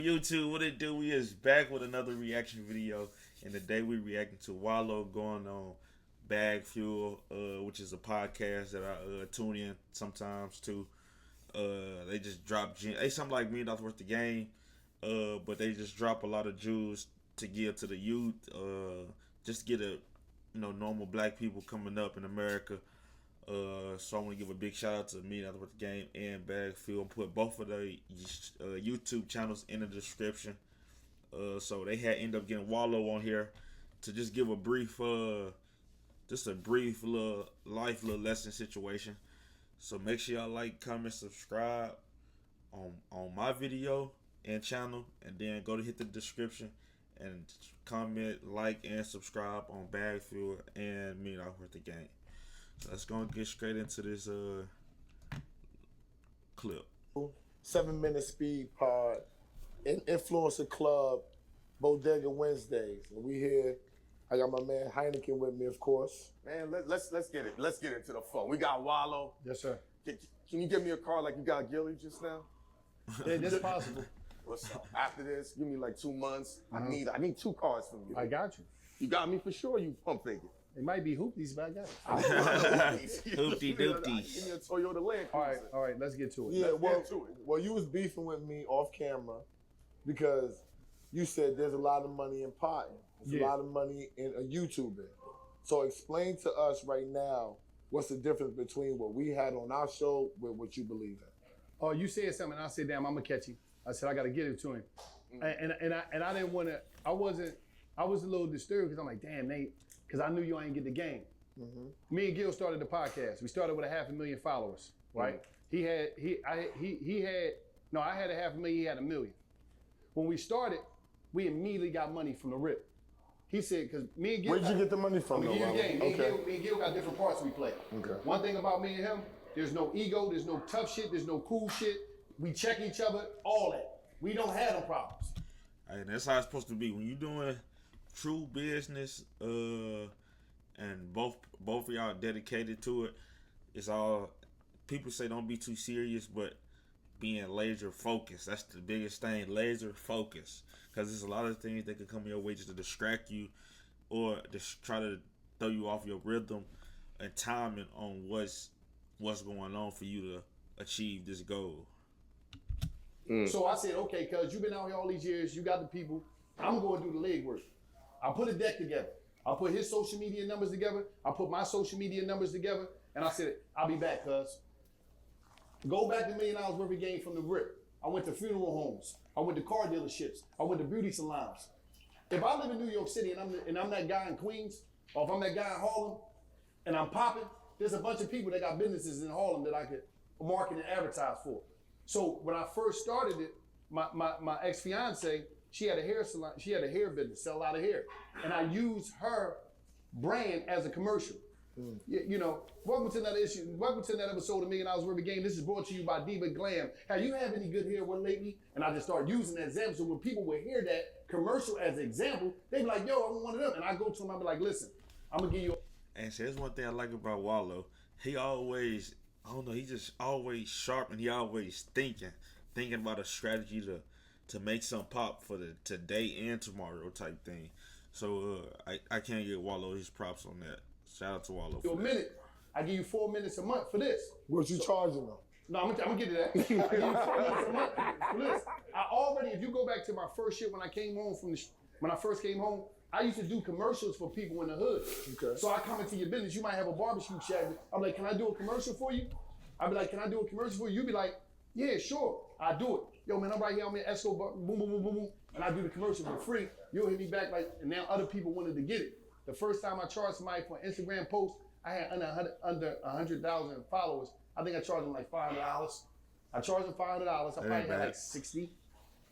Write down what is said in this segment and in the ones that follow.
YouTube, what it do? We is back with another reaction video, and today we reacting to Wallo going on BagFuel, which is a podcast that I tune in sometimes to. They just drop they something like $1,000,000 worth of game, but they just drop a lot of jewels to give to the youth, just get a normal black people coming up in America. So I want to give a big shout out to $1,000,000 worth of game and BagFuel. Put both of the YouTube channels in the description. So they had end up getting Wallo on here to just give a brief, little life lesson situation. So make sure y'all like, comment, subscribe on my video and channel, and then go to hit the description and comment, like, and subscribe on BagFuel and $1,000,000 worth of game. Let's go and get straight into this clip. 7-minute speed pod, influencer club, Bodega Wednesdays. And we here. I got my man Heineken with me, of course. Man, let's get it. Let's get into the phone. We got Wallo. Yes, sir. Can you give me a card like you got Gilly just now? Yeah, that's possible. What's up? After this, give me like 2 months. I need 2 cards from you. I got you. You got me for sure. You pump figure. It might be hoopties, but I got it. Hoopty doopty. Give me a Toyota Land Cruiser. All right, let's get to it. Yeah, well, you was beefing with me off camera because you said there's a lot of money in potting. There's a lot of money in a YouTuber. So explain to us right now what's the difference between what we had on our show with what you believe in. Oh, you said something, I said, damn, I'm gonna catch him. I said, I gotta get it to him. And I didn't wanna, I was a little disturbed because I'm like, damn, Nate, because I knew you ain't get the game. Me and Gil started the podcast. We started with 500,000 followers, right? I had 500,000, he had 1,000,000. When we started, we immediately got money from the rip. He said, because me and Gil— Where'd you get the money from? Me and Gil got different parts we play. Okay. One thing about me and him, there's no ego, there's no tough shit, there's no cool shit. We check each other, all that. We don't have no problems. And that's how it's supposed to be. When you're doing true business, and both of y'all dedicated to it, it's all, people say don't be too serious, but being laser focused, that's the biggest thing. Laser focus, because there's a lot of things that can come your way just to distract you or just try to throw you off your rhythm and timing on what's going on for you to achieve this goal. So I said, okay, cuz you've been out here all these years, you got the people, I'm going to do the legwork. I put a deck together. I put his social media numbers together. I put my social media numbers together. And I said, I'll be back, cuz. Go back to $1,000,000 worth of game from the rip. I went to funeral homes. I went to car dealerships. I went to beauty salons. If I live in New York City and I'm that guy in Queens, or if I'm that guy in Harlem and I'm popping, there's a bunch of people that got businesses in Harlem that I could market and advertise for. So when I first started it, my ex-fiance, she had a hair salon, she had a hair business, sell a lot of hair. And I used her brand as a commercial. You know, welcome to another episode of $1,000,000 worth of game. This is brought to you by Diva Glam. Have you had any good hair one lately? And I just started using that example. So when people would hear that commercial as an example, they'd be like, yo, I want one of them. And I go to them, I'd be like, listen, I'm gonna give you And so there's one thing I like about Wallo. He always, I don't know, he just always sharp, and he always thinking about a strategy to make some pop for the today and tomorrow type thing. So I can't get Wallo his props on that. Shout out to Wallo. a minute. I give you 4 minutes a month for this. What you charging them? No, I'm gonna get to that. I give you 4 minutes a month for this. I already, if you go back to my first year when I came home when I first came home, I used to do commercials for people in the hood. Okay. So I come into your business, you might have a barbecue shack. I'm like, can I do a commercial for you? I'd be like, can I do a commercial for you? You'd be like, yeah, sure, I do it. Yo, man, I'm right here, I'm in Esco, boom, boom, boom, boom, boom. And I do the commercial for free. You'll hit me back like, and now other people wanted to get it. The first time I charged somebody for an Instagram post, I had under 100,000 followers. I think I charged them like $500. I charged them $500. I probably had like 60.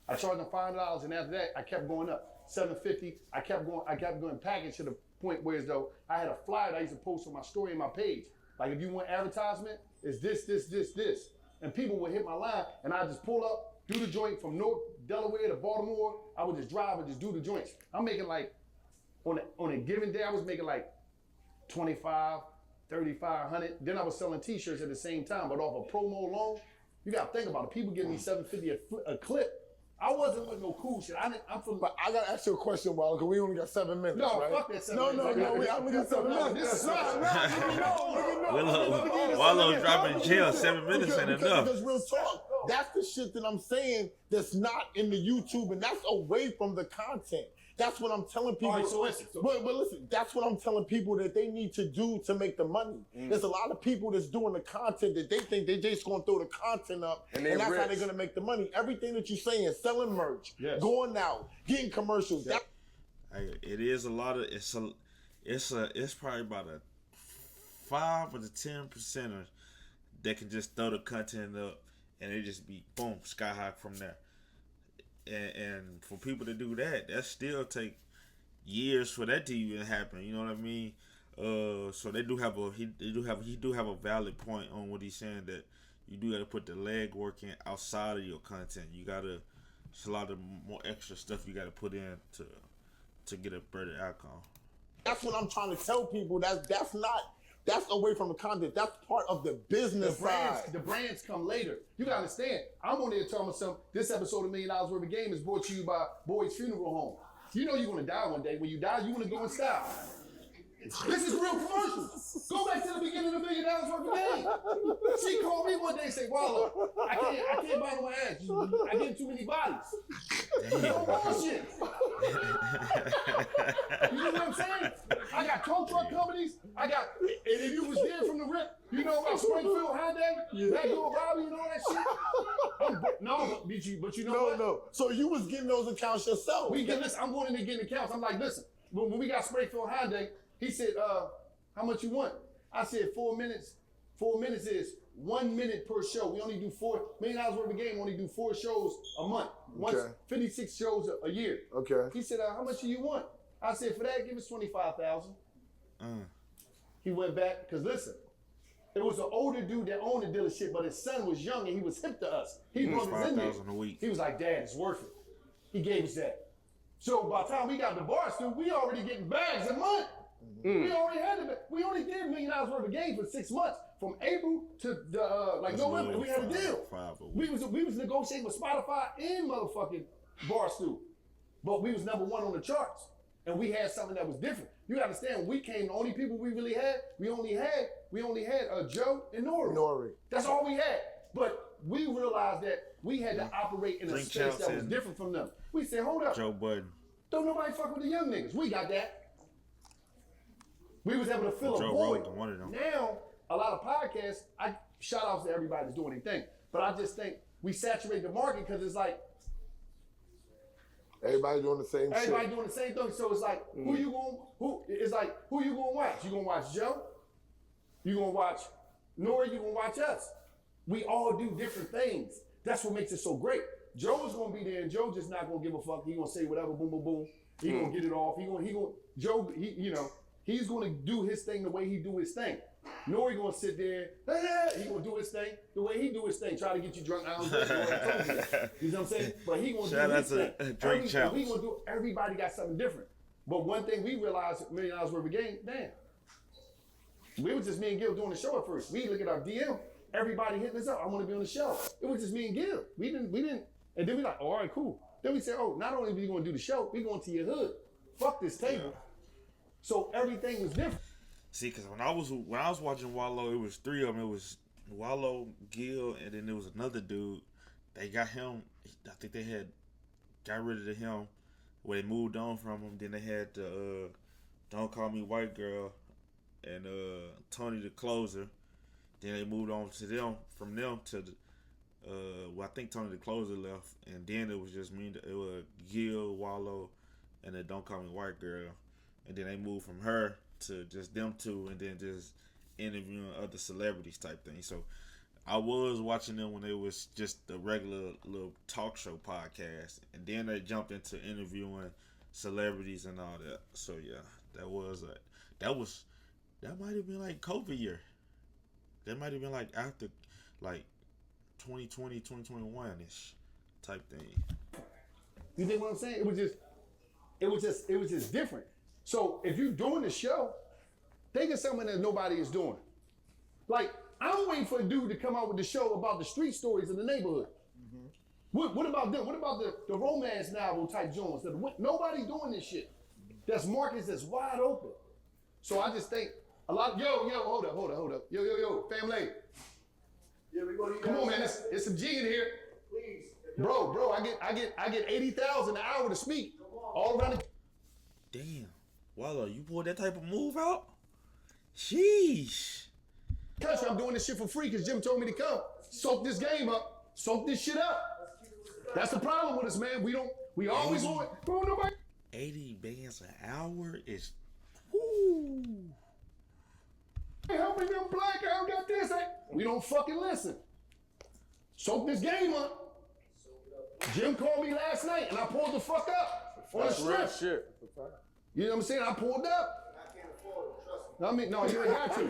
I charged them $500, and after that, I kept going up. $750. I kept going package to the point where as though I had a flyer that I used to post on my story and my page. Like if you want advertisement, it's this. And people would hit my line, and I just pull up, do the joint from North Delaware to Baltimore. I would just drive and just do the joints. I'm making like, on a given day, I was making like 25, 3,500. Then I was selling t-shirts at the same time, but off a promo alone, you gotta think about it. People give me $750 a clip. I wasn't with no cool shit. I'm from. But I gotta ask you a question, Wallo, because we only got 7 minutes. No, right? fuck that 7 No, minutes. we only got 7 minutes. Wallo dropping jail. 7 minutes ain't enough. Because real talk, that's the shit that I'm saying that's not in the YouTube, and that's away from the content. That's what I'm telling people. All right, so listen. But listen, that's what I'm telling people that they need to do to make the money. There's a lot of people that's doing the content that they think they just gonna throw the content up, and that's how they're gonna make the money. Everything that you're saying, selling merch, going out, getting commercials. Hey, it is a lot of it's probably about a 5 or 10% that can just throw the content up and it just be boom, sky high from there. And for people to do that still take years for that to even happen. You know what I mean? So they do have he do have a valid point on what he's saying, that you do got to put the leg work in outside of your content. You gotta, it's a lot of more extra stuff you got to put in to get a better outcome. That's what I'm trying to tell people. That's away from the content. That's part of the business side. The brands come later. You gotta understand. I'm on there telling myself this episode of $1 Million Worth of Game is brought to you by Boyd's Funeral Home. You know you're gonna die one day. When you die, you wanna go in style. This is real commercial. Go back to the beginning of $1 Million Worth of Game. She called me one day and said, Wallo, I can't buy no ass. I get too many bodies. No bullshit. You know what I'm saying? I got tow truck companies. And if you was there from the rip, you know about Springfield Hyundai, that girl Robbie and all that shit. But you know what? No. So you was getting those accounts yourself. I'm going in there getting accounts. I'm like, listen, when we got Springfield Hyundai, he said, how much you want? I said 4 minutes. 4 minutes is 1 minute per show. We only do $4 million worth of game. We only do 4 shows a month. Once 56 shows a year. Okay. He said, how much do you want? I said, for that, give us $25,000. He went back, because listen, it was an older dude that owned the dealership, but his son was young and he was hip to us. He brought us in there. $5,000 a week. He was like, Dad, it's worth it. He gave us that. So by the time we got the bar stool, we already getting bags a month. We already had it. We only did $1 million worth of games for 6 months, from April to November. We had a deal. We was negotiating with Spotify and motherfucking Barstool, but we was #1 on the charts, and we had something that was different. You understand? When we came, the only people we really had, we only had Joe and Nori. That's all we had. But we realized that we had to operate in a space that was different from them. We said, hold up. Joe Budden. Don't nobody fuck with the young niggas. We got that. We was able to fill a void. Now, a lot of podcasts, I shout outs to everybody that's doing anything, but I just think we saturate the market because it's like everybody doing the same shit. Everybody doing the same thing. So it's like, who you gonna watch? You gonna watch Joe? You gonna watch Nori? You gonna watch us? We all do different things. That's what makes it so great. Joe is gonna be there, and Joe just not gonna give a fuck. He gonna say whatever, boom, boom, boom. He gonna get it off. He's gonna do his thing the way he do his thing. Nori gonna sit there, he gonna do his thing the way he do his thing. Try to get you drunk. I don't know what I told you. You know what I'm saying? But he gonna do his thing. We gonna do. Everybody got something different. But one thing we realized, $1 million worth of game, damn. We was just me and Gil doing the show at first. We look at our DM, everybody hitting us up. I want to be on the show. It was just me and Gil. We didn't. And then we like, all right, cool. Then we said, not only are we gonna do the show, we going to your hood. Fuck this table. Yeah. So everything was different. See, because when I was watching Wallo, it was 3 of them. It was Wallo, Gil, and then there was another dude. They got him. I think they had got rid of him. Where they moved on from him. Then they had the Don't Call Me White Girl and Tony the Closer. Then they moved on to them, from them to the I think Tony the Closer left, and then it was just me. It was Gil, Wallo, and the Don't Call Me White Girl. And then they moved from her to just them two, and then just interviewing other celebrities type thing. So I was watching them when it was just the regular little talk show podcast, and then they jumped into interviewing celebrities and all that. So yeah, that might have been like COVID year. That might have been like after like 2020, 2021-ish type thing. You think what I'm saying? It was just different. So if you're doing the show, think of something that nobody is doing. Like, I'm waiting for a dude to come out with the show about the street stories in the neighborhood. What about them? What about the romance novel type joints? Nobody doing this shit. That's markets that's wide open. So I just think a lot. Hold up. Yo, family. Yeah, we gonna Come on, man. It's some G in here. Please. Bro, I get 80,000 an hour to speak all around the. Damn. Wallo, you pulled that type of move out? Sheesh. Country, I'm doing this shit for free because Jim told me to come. Soak this game up. Soak this shit up. That's the problem with us, man. We always want it. Bro, nobody. 80 bands an hour is. Woo. Hey, help me, them black. I don't got this. We don't fucking listen. Soak this game up. Jim called me last night and I pulled the fuck up. On the strip. shit. You know what I'm saying? I pulled up. I can't afford it, trust me. I mean, no, you ain't got to.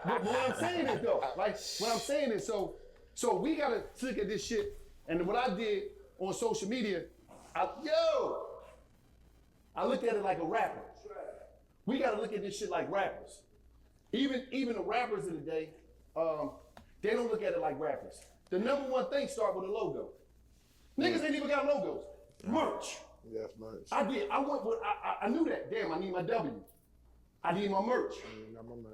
But what I'm saying is though, what I'm saying is so we gotta look at this shit. And what I did on social media, I looked at it like a rapper. We gotta look at this shit like rappers. Even the rappers of the day, they don't look at it like rappers. The number one thing start with a logo. Niggas ain't even got logos. Merch. Yes, merch. I did. I went with. I knew that. Damn, I need my W. I need my merch.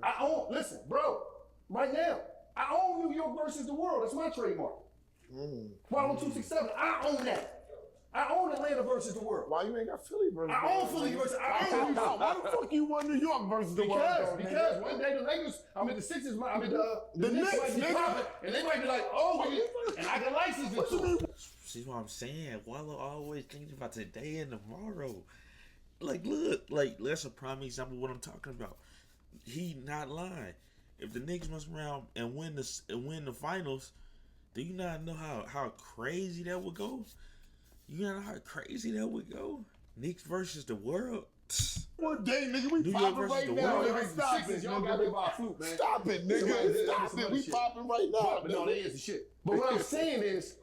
I own. Listen, bro. Right now, I own New York versus the world. That's my trademark. Wallo 267. I own that. I own Atlanta versus the world. Why you ain't got Philly versus I own Philly versus. I own. Why the fuck you want New York versus the world? Because one day the Lakers, the Sixers, the Knicks might be popping, and they might be like, and I can license it too. See what I'm saying? Wallo always thinking about today and tomorrow. Like, look, that's a prime example of what I'm talking about. He not lying. If the Knicks mess around and win the finals, do you not know how crazy that would go? You know how crazy that would go? Knicks versus the world. One day, nigga, we New York popping versus right the now. world. Nigga, stop it, Y'all got me by a flute, man. Stop it, nigga. Stop it. We popping right now. But no, that is the shit. But what I'm saying is,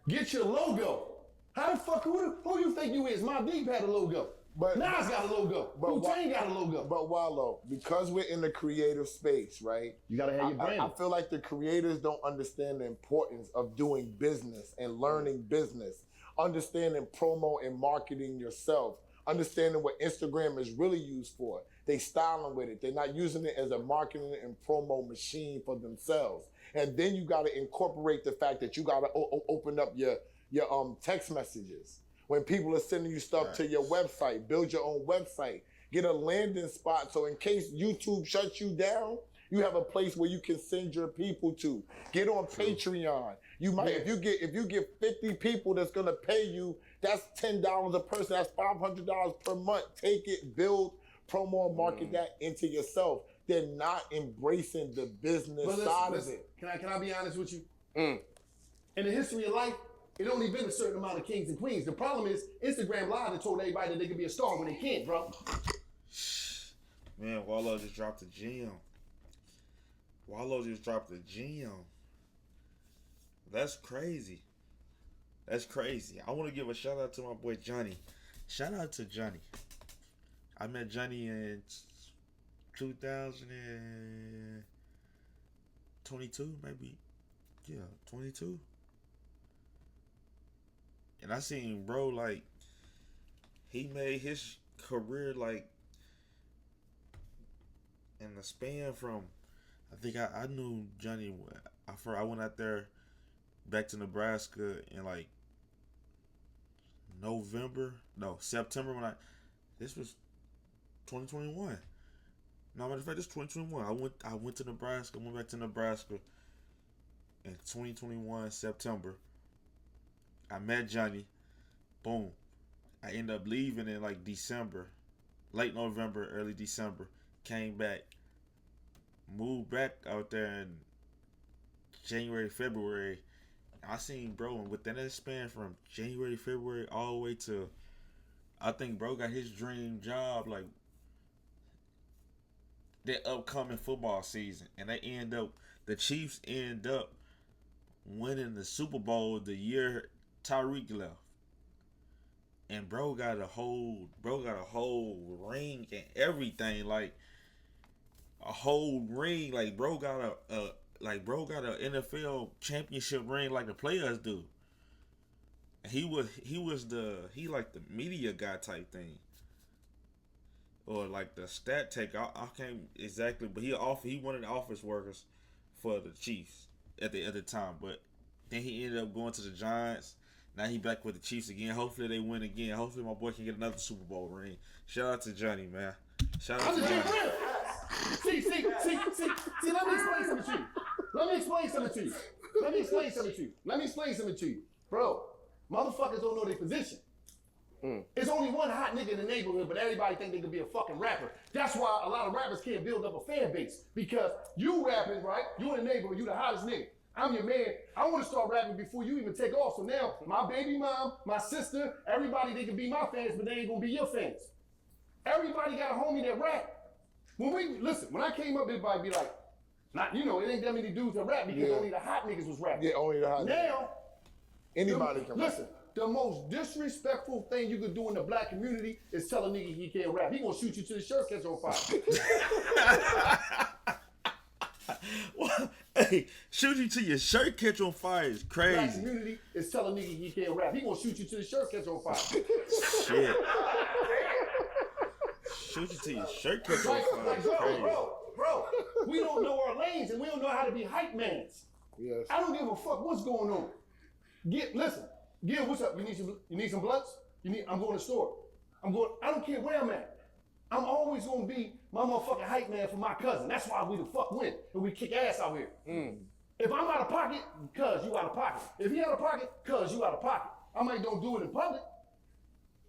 get your logo. How the fuck, who you think you is? Mobb Deep had a logo. But Nas got a logo. Wu-Tang got a logo. But Wallo, because we're in the creative space, right? You gotta have your brand. I feel like the creators don't understand the importance of doing business and learning business, understanding promo and marketing yourself, understanding what Instagram is really used for. They styling with it. They're not using it as a marketing and promo machine for themselves. And then you gotta incorporate the fact that you gotta open up your text messages. When people are sending you stuff to your website, build your own website, get a landing spot. So in case YouTube shuts you down, you have a place where you can send your people to. Get on Patreon. You might, if you get 50 people that's gonna pay you, that's $10 a person, that's $500 per month. Take it, build, promo, and market that into yourself. They're not embracing the business side of it. Can I be honest with you? In the history of life, it only been a certain amount of kings and queens. The problem is Instagram lied and told everybody that they could be a star when they can't, bro. Man, Wallo just dropped a gem. Wallo just dropped a gem. That's crazy. That's crazy. I want to give a shout out to my boy Johnny. Shout out to Johnny. I met Johnny in 2022, maybe. Yeah, 22. And I seen bro, like, he made his career, like, in the span from, I think I knew Johnny, I went out there back to Nebraska in, like, September this was 2021. No, matter of fact, this 2021. I went to Nebraska, went back to Nebraska in 2021, September. I met Johnny. Boom. I ended up leaving in like December, late November, early December. Came back, moved back out there in January, February. I seen bro, and within that span from January, February, all the way to, I think bro got his dream job, like the upcoming football season. And the Chiefs end up winning the Super Bowl the year Tyreek left. And bro got a whole ring and everything, like a whole ring. Like bro got like bro got an NFL championship ring like the players do. He like the media guy type thing, or like the stat taker. I can't exactly, but he one of the office workers for the Chiefs at the time. But then he ended up going to the Giants. Now he back with the Chiefs again. Hopefully they win again. Hopefully my boy can get another Super Bowl ring. Shout out to Johnny, man. Shout out to Johnny. See, let me explain something to you. Let me explain something to you. Bro, motherfuckers don't know their position. It's only one hot nigga in the neighborhood, but everybody think they could be a fucking rapper. That's why a lot of rappers can't build up a fan base. Because you rapping, right? You in the neighborhood, you the hottest nigga. I'm your man. I want to start rapping before you even take off. So now, my baby mom, my sister, everybody, they can be my fans, but they ain't gonna be your fans. Everybody got a homie that rap. When I came up, everybody be like, it ain't that many dudes that rap because only the hot niggas was rapping. Yeah, only the hot niggas. Now, anybody can rap. Listen, the most disrespectful thing you could do in the black community is tell a nigga he can't rap. He gonna shoot you till the shirt catch on fire. Well, hey, shoot you till your shirt catch on fire is crazy. Black community is tell a nigga he can't rap. He gonna shoot you till the shirt catch on fire. Shit. Shoot you till your shirt catch on fire is crazy. Bro, we don't know our lanes and we don't know how to be hype mans. Yes. I don't give a fuck what's going on. Listen, Gil, what's up? You need some blunts? I'm going to the store. I don't care where I'm at. I'm always gonna be my motherfucking hype man for my cousin. That's why we the fuck win and we kick ass out here. If I'm out of pocket, cuz you out of pocket. If he out of pocket, cuz you out of pocket. I might don't do it in public,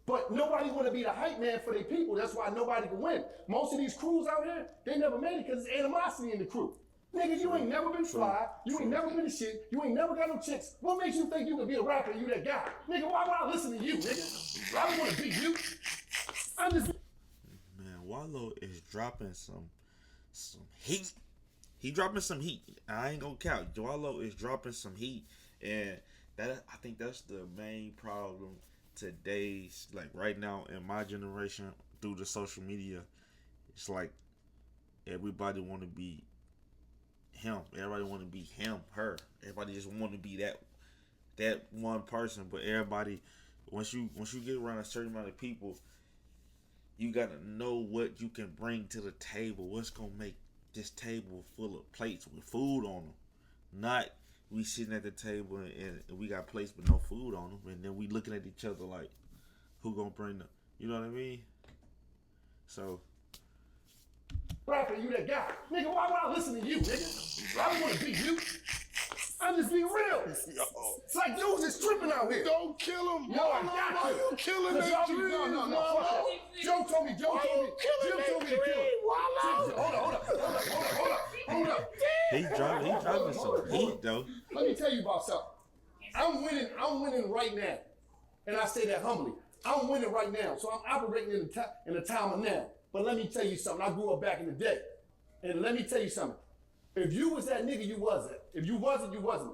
but nobody wanna be the hype man for their people. That's why nobody can win. Most of these crews out here, they never made it because there's animosity in the crew. Nigga, you ain't never been fly. You ain't never been a shit. You ain't never got no chicks. What makes you think you can be a rapper and you that guy? Nigga, why would I listen to you, nigga? I don't wanna be you. I'm just... Wallo is dropping some heat. He dropping some heat. I ain't gonna count. Wallo is dropping some heat, and I think that's the main problem today's, like right now in my generation through the social media. It's like everybody want to be him. Everybody want to be him, her. Everybody just want to be that one person. But everybody, once you get around a certain amount of people, you gotta know what you can bring to the table. What's gonna make this table full of plates with food on them? Not we sitting at the table and we got plates with no food on them, and then we looking at each other like, who gonna bring them? You know what I mean? So. Rapper, you that guy. Nigga, why would I listen to you, nigga? I don't wanna be you. I'm just being real. It's like dudes is tripping out here. Don't kill him. Yo, I got you. You killing their dreams. No, fuck that. Joe told me to kill him. Hold up. He dropping some heat though. Let me tell you about something. I'm winning right now. And I say that humbly. I'm winning right now. So I'm operating in the time of now. But let me tell you something. I grew up back in the day. And let me tell you something. If you was that nigga, you wasn't. If you wasn't, you wasn't.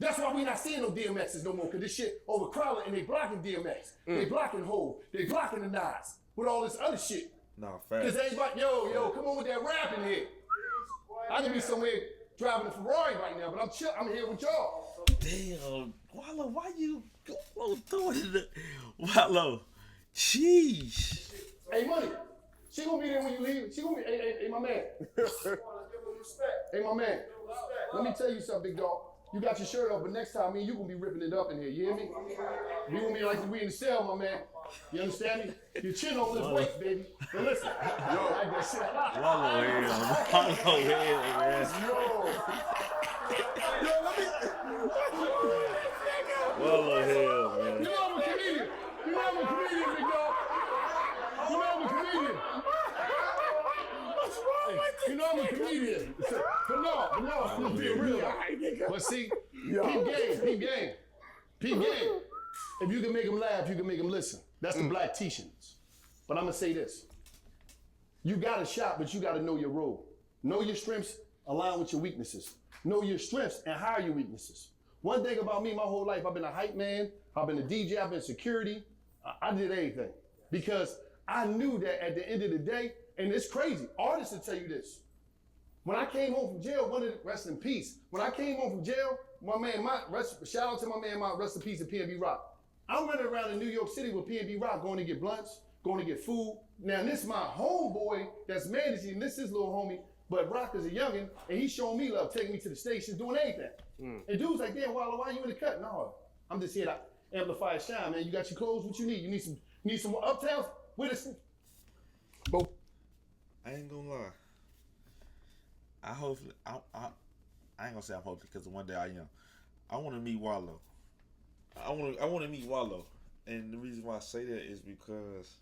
That's why we not seeing no DMXs no more, because this shit overcrowded and they blocking DMX. They blocking Hov. They blocking the Nas with all this other shit. No, facts. Because everybody, yo, come on with that rap in here. I could be somewhere driving a Ferrari right now, but I'm here with y'all. Damn, Wallo, why you throwing it? Wallo, jeez. Hey, Money, she gonna be there when you leave. She gonna be, hey, my man. Hey, my man. Let me tell you something, big dog. You got your shirt off, but next time, me and you gonna be ripping it up in here. You hear me? We gonna be like we in the cell, my man. You understand me? Your chin on this weight, baby. But listen, I like that shit. Wallo here, man. Wallo here, man. You know I'm a comedian. Big dog. You know I'm a comedian. What's wrong with you? You know I'm a comedian. But no, I'm being real. But see, peep game. If you can make them laugh, you can make them listen. That's the black T-shirts. But I'm gonna say this. You got a shot, but you gotta know your role. Know your strengths, align with your weaknesses. Know your strengths and hire your weaknesses. One thing about me, my whole life, I've been a hype man, I've been a DJ, I've been security. I did everything. Because I knew that at the end of the day, and it's crazy, artists will tell you this. When I came home from jail, rest in peace. When I came home from jail, shout out to my man Mott, rest in peace, at PNB Rock. I'm running around in New York City with PNB Rock, going to get blunts, going to get food. Now this my homeboy that's managing, this is little homie, but Rock is a youngin', and he's showing me love, taking me to the station, doing everything. And dude's like, damn, Wallo, why you in the cut? No, I'm just here to amplify a shine, man. You got your clothes, what you need? You need some uptowns? Where this? I ain't gonna lie. I ain't gonna say I'm hopeful because one day I am. I want to meet Wallo. I want to meet Wallo, and the reason why I say that is because,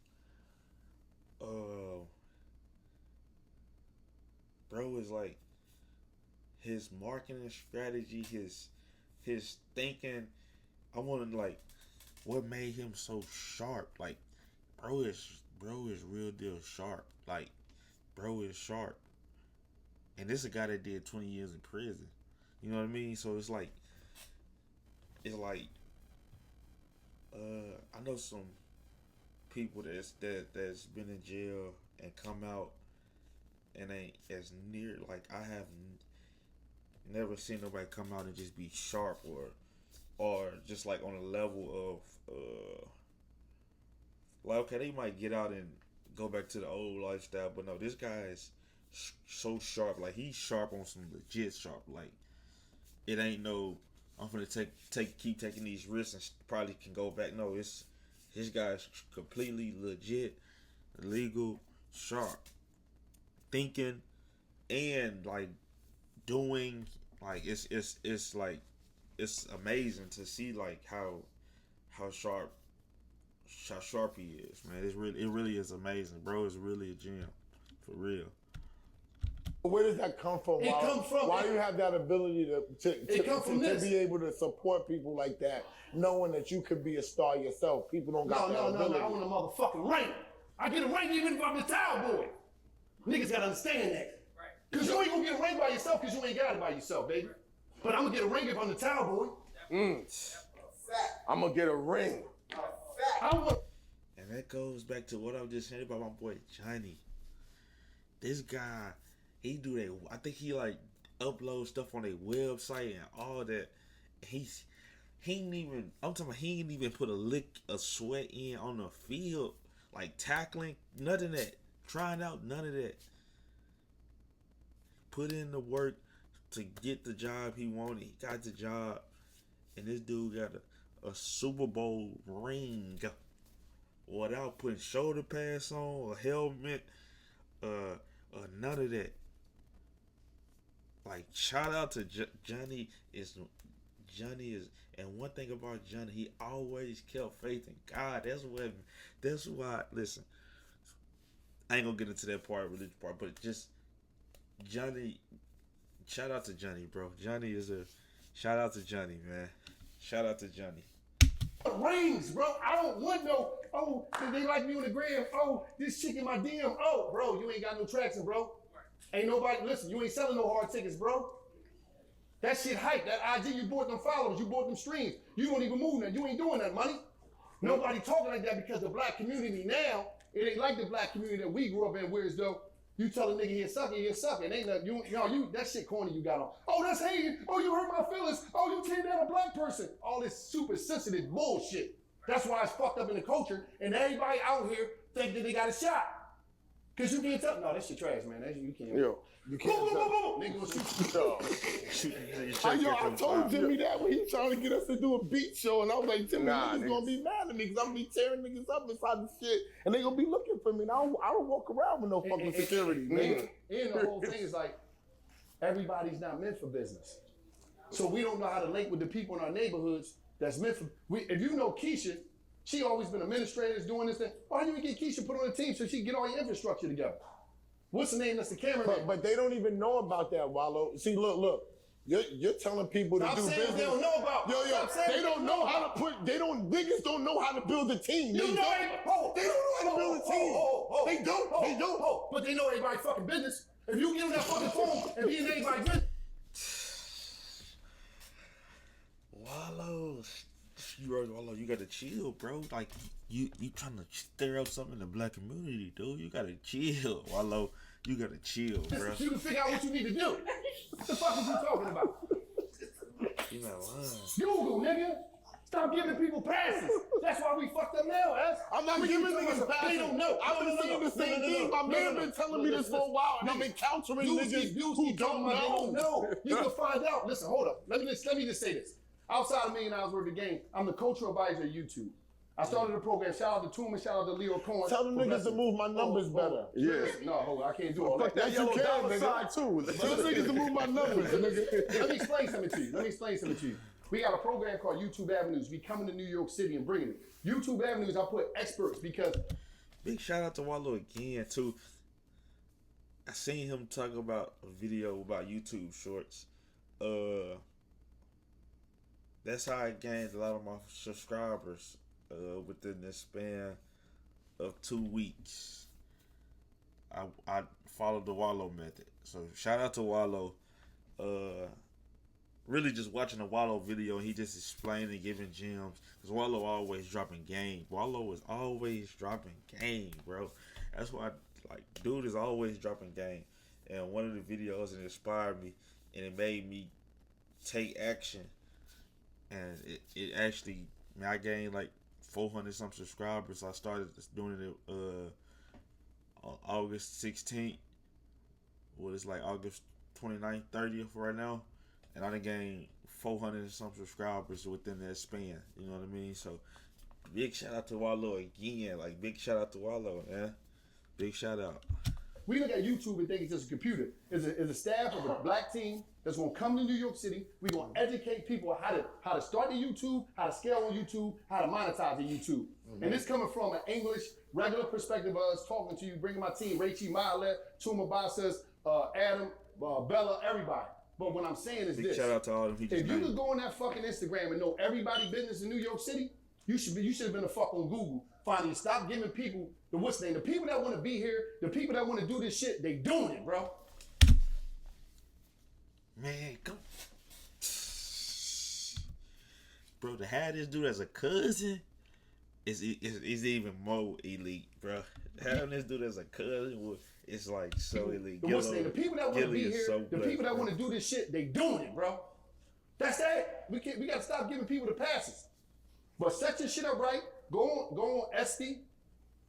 bro is like his marketing strategy, his thinking. I want to like what made him so sharp. Like, bro is real deal sharp. Like, bro is sharp. And this is a guy that did 20 years in prison. You know what I mean? So it's like I know some people that's been in jail and come out and ain't as near, like, I have never seen nobody come out and just be sharp or just like on a level of like, okay, they might get out and go back to the old lifestyle, but no, this guy is so sharp. Like, he's sharp on some legit sharp. Like, it ain't no I'm gonna keep taking these risks and probably can go back. No, his guy's completely legit, legal, sharp, thinking, and like doing. Like, it's like, it's amazing to see like how sharp he is, man. It really is amazing, bro. It's really a gem, for real. Where does that come from? Why do you have that ability to be able to support people like that, knowing that you could be a star yourself? People don't got that ability. No, I want a motherfucking ring. I get a ring even if I'm the towel boy. Niggas gotta understand that. Right. Cause you ain't gonna get a ring by yourself cause you ain't got it by yourself, baby. But I'm gonna get a ring if I'm the towel boy. I'm gonna get a ring. And that goes back to what I was just saying about my boy Johnny. This guy, he do that. I think he like upload stuff on their website and all that. He ain't even put a lick of sweat in on the field, like tackling, none of that, trying out, none of that. Put in the work to get the job he wanted. He got the job, and this dude got a Super Bowl ring without putting shoulder pads on, a helmet, none of that. Like, shout out to Johnny is, and one thing about Johnny, he always kept faith in God. That's why, listen, I ain't gonna get into that religious part, but just Johnny, shout out to Johnny, bro. Shout out to Johnny, man. Shout out to Johnny. Rings, bro. I don't want no, they like me on the gram. Oh, this chick in my DM. Oh, bro, you ain't got no traction, bro. Ain't nobody, listen, you ain't selling no hard tickets, bro. That shit hype. That IG, you bought them followers, you bought them streams. You don't even move that. You ain't doing that money. Nobody talking like that because the black community now, it ain't like the black community that we grew up in, where as though you tell a nigga he'll suck it. Ain't nothing, you that shit corny you got on. Oh, that's hating. Oh, you hurt my feelings. Oh, you teared down a black person. All this super sensitive bullshit. That's why it's fucked up in the culture, and everybody out here think that they got a shot. Cause you can't tell. No, that shit trash, man. You can't. Yo, you can't. Nigga will shoot. I told Jimmy that when he trying to get us to do a beat show, and I was like, Jimmy, niggas gonna be mad at me because I'm gonna be tearing niggas up inside the shit, and they gonna be looking for me. And I don't walk around with no fucking security, man. And the whole thing is like, everybody's not meant for business, so we don't know how to link with the people in our neighborhoods that's meant for. If you know Keisha. She always been administrators doing this thing. Why don't you get Keisha put on a team so she can get all your infrastructure together? What's the name that's the cameraman? But they don't even know about that, Wallo. See, look. You're telling people to do business. They don't know about. They don't know how to put. Niggas don't know how to build a team. They don't know how to build a team. They don't. But they know everybody's fucking business. If you give them that fucking phone and be in everybody's business. Wallo, you gotta chill, bro. Like, you trying to stir up something in the black community, dude. You gotta chill, Wallo. You gotta chill, bro. You can figure out what you need to do. What the fuck is you talking about? You know, Google, nigga. Stop giving people passes. That's why we fucked up now, ass. I'm not giving niggas passes. They don't know. I've been saying the same thing. My man been telling me this for a while, and I'm encountering niggas who don't know. You can find out. Listen, hold up. Let me just say this. Outside of $1 million worth of game, I'm the cultural advisor at YouTube. I started the program. Shout out to Tooman. Shout out to Leo Cohen. Tell them niggas to move my numbers better. Yeah. No, hold on. I can't do all that. Yes, you can, nigga. Side too. Tell them niggas to move my numbers, nigga. Let me explain something to you. We got a program called YouTube Avenues. We coming to New York City and bringing it. YouTube Avenues, I put experts because... big shout out to Wallo again, too. I seen him talk about a video about YouTube Shorts. That's how I gained a lot of my subscribers within the span of 2 weeks. I followed the Wallo method. So shout out to Wallo. Really just watching a Wallo video, he just explaining and giving gems. Because Wallo always dropping game. Wallo is always dropping game, bro. That's why, dude is always dropping game. And one of the videos, it inspired me. And it made me take action. And it actually, I gained 400 some subscribers. I started doing it on August 16th. Well, it's August 29th, 30th right now. And I done gained 400 and some subscribers within that span. You know what I mean? So, big shout out to Wallo again. Big shout out to Wallo, man. Big shout out. We look at YouTube and think it's just a computer. It's a staff of a black team that's gonna come to New York City. We're gonna educate people how to start the YouTube, how to scale on YouTube, how to monetize the YouTube. Mm-hmm. And this coming from an English, regular perspective of us talking to you, bringing my team, Rachie, Milet, Tuma Basas, Adam, Bella, everybody. But what I'm saying is big shout out to all them people. If you could go on that fucking Instagram and know everybody business in New York City, you should have been a fuck on Google. Finally, stop giving people the what's name. The people that want to be here, the people that want to do this shit, they doing it, bro. Man, come. Bro, to have this dude as a cousin is even more elite, bro. Having this dude as a cousin, it's so elite. The people that want to be here, the people that want to do this shit, they doing it, bro. That's that. We gotta stop giving people the passes. But set your shit up right. Go on Etsy.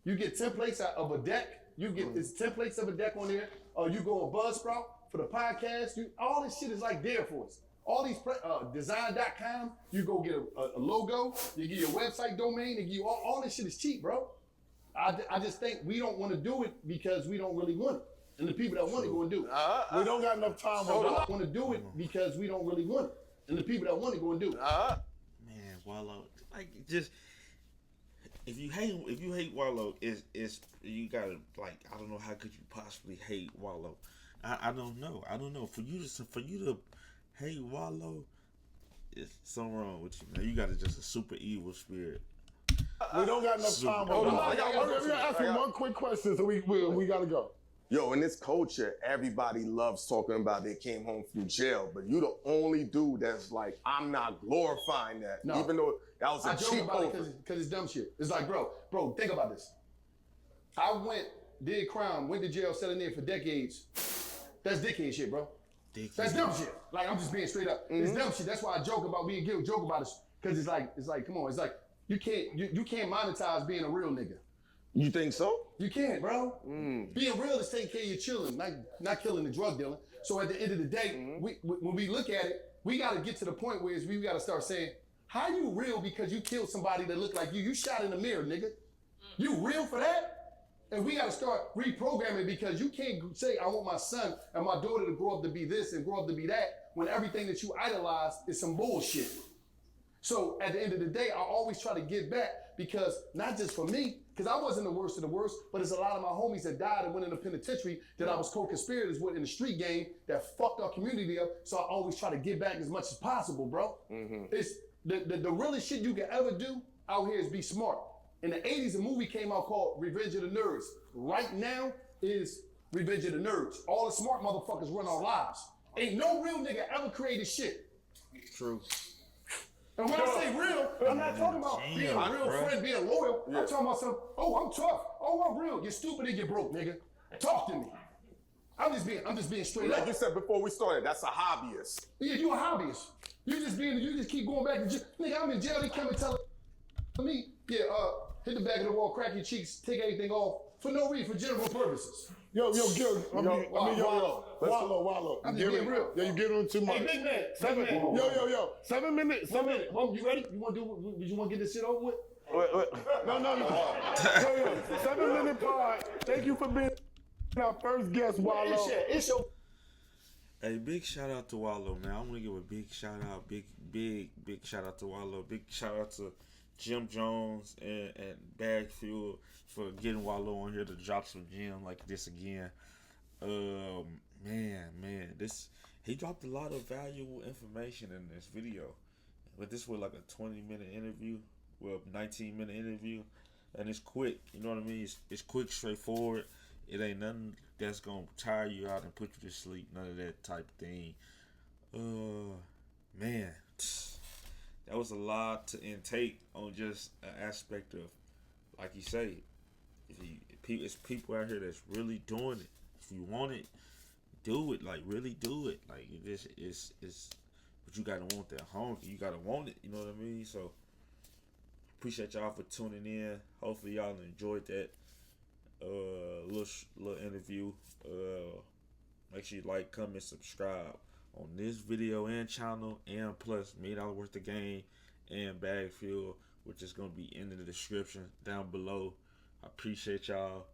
You get templates of a deck. You get this templates of a deck on there. You go on Buzzsprout for the podcast. All this shit is there for us. All these design.com. You go get a logo. You get your website domain. They give you all this shit is cheap, bro. I just think we don't want to do it because we don't really want it. And the people that want it going to do it. We don't got enough time. We don't want to do it because we don't really want it. And the people that want it going to do it. Man, Wallo, just if you hate Wallo, is you gotta I don't know how could you possibly hate Wallo. I don't know. For you to hate Wallo, it's something wrong with you, man. You got just a super evil spirit. We don't got enough time. Hold on. I'm gonna ask you one quick question, so we gotta go. Yo, in this culture, everybody loves talking about they came home from jail, but you the only dude that's I'm not glorifying that, no. Even though that was a cheap because it's dumb shit. It's bro, think about this. I did crime, went to jail, selling there for decades. That's dickhead shit, bro. That's dumb shit. I'm just being straight up. Mm-hmm. It's dumb shit. That's why I joke about being guilty, joke about it, because it's come on, you can't monetize being a real nigga. You think so? You can't, bro. Being real is taking care of your children, not killing the drug dealer. So at the end of the day, when we look at it, we got to get to the point where we got to start saying, how you real because you killed somebody that looked like you? You shot in the mirror, nigga. You real for that? And we got to start reprogramming because you can't say, I want my son and my daughter to grow up to be this and grow up to be that when everything that you idolize is some bullshit. So at the end of the day, I always try to give back because not just for me, because I wasn't the worst of the worst, but it's a lot of my homies that died and went in the penitentiary that I was co-conspirators with in the street game that fucked our community up. So I always try to give back as much as possible, bro. Mm-hmm. It's the realest shit you can ever do out here is be smart. In the 80s, a movie came out called Revenge of the Nerds. Right now is Revenge of the Nerds. All the smart motherfuckers run our lives. Ain't no real nigga ever created shit. True. And when I say real, I'm not talking about being a real friend, being loyal. Yeah. I'm talking about I'm tough. Oh, I'm real. You're stupid and you're broke, nigga. Talk to me. I'm just being straight Like up. you said before we started, that's a hobbyist. Yeah, you a hobbyist. You just keep going back to jail. Nigga, I'm in jail. They come and tell me, yeah, hit the back of the wall, crack your cheeks, take anything off for no reason, for general purposes. Yo, Gil. Wallo. I'm just being real. Yeah, you giving him too much. Hey, big man. 7 Yo. 7 minutes. 7 minutes. Mom, you ready? You want to do? Did you want to get this shit over with? Wait. No. Yo. 7-minute pod. Thank you for being our first guest, Wallo. It's your. Hey, big shout out to Wallo, man. I want to give a big shout out, big shout out to Wallo. Big shout out to Jim Jones and BagFuel for getting Wallo on here to drop some gem like this again. Man, he dropped a lot of valuable information in this video. But this was like a 20-minute interview, 19-minute interview, and it's quick. You know what I mean? It's quick, straightforward. It ain't nothing that's gonna tire you out and put you to sleep. None of that type of thing. Man, that was a lot to intake on just an aspect of, like you say, it's people out here that's really doing it. If you want it, do it. Like, really do it. Like, it's but you gotta want that hunger. You gotta want it. You know what I mean? So appreciate y'all for tuning in. Hopefully y'all enjoyed that little interview. Make sure you like, comment, subscribe on this video and channel, and plus $1 worth of game and BagFuel, which is gonna be in the description down below. I appreciate y'all.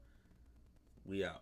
We out.